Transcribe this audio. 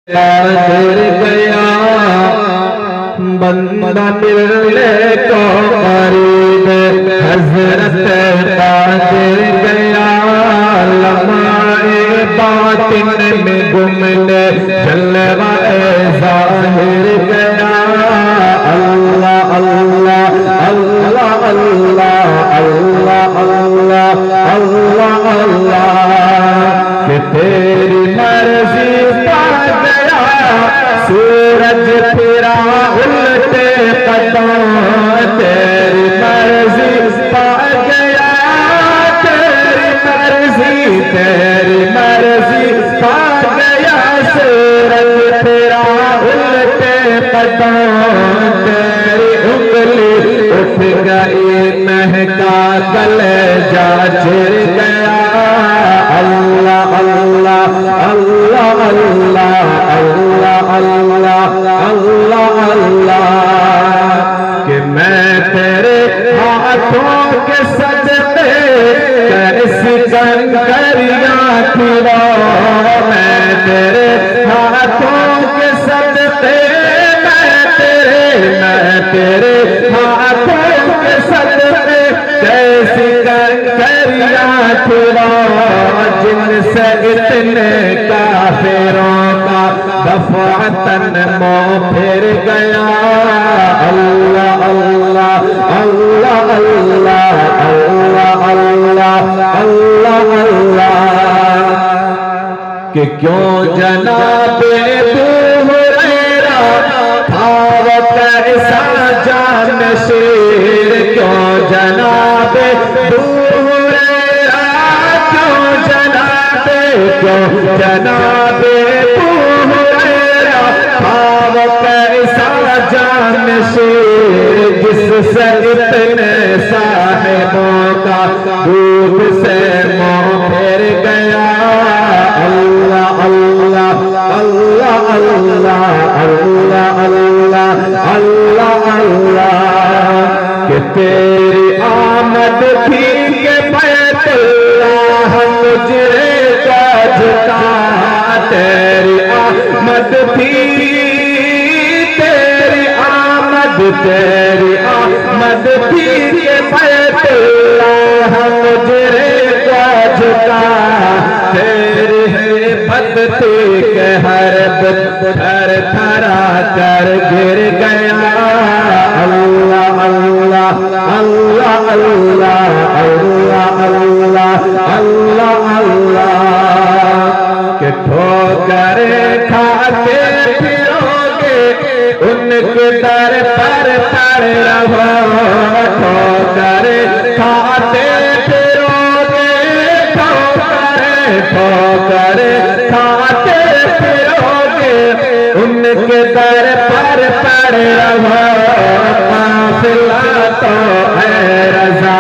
قادر گیا بندہ ملنے کو قریب حضرت قادر گیا لمحہ باطن میں گمنے جلوہ ظاہر گیا اللہ اللہ اللہ اللہ اللہ اللہ اللہ اللہ کہ تیری مرضی سورج پھرا الٹے قدم تیری مرضی پا گیا تیری مرضی پا گیا سورج پھرا الٹے قدم تیری انگلی اٹھ گئی مہکا کلیجہ چر گیا اللہ اللہ اللہ اللہ اللہ اللہ اللہ کہ میں تیرے ہاتھوں کے سجدے کیسی کنکریاں کھلا میں تیرے ہاتھوں کے سجدے میں تیرے ہاتھوں کے سجدے کیسی کنکریاں کھلا جن سے اتنے کافروں کا دفعتاً منہ پھر گیا اللہ اللہ اللہ اللہ اللہ اللہ اللہ اللہ کہ کیوں جناب ابو ہریرہ تھا وہ کیسا جانشین کیوں جناب ابو ہریرہ کیوں جناب ابو ہریرہ تھا وہ کیسا جانشین جس سے اتنے صاحبوں کا دودھ سے منہ پھر گیا اللہ اللہ اللہ اللہ اللہ اللہ اللہ اللہ کہ تیری آمد تھی کہ بیت اللہ مجرے کا جھکا تیری آمد تھی تیری آمد تھی کہ بیت اللہ مجرے کا جھکا تیری ہیبت تھی کہ ہر بت تھر تھرا کر گر گیا اللہ اللہ اللہ اللہ اللہ اللہ اللہ اللہ کہ ٹھوکر کھاتے پھرو گے ان کے در پر پڑ رہو ٹھوکر کھاتے پھرو گے ٹھوکر کھاتے پھرو گے ان کے در پر پڑ رہو قافلہ تو ہے رضا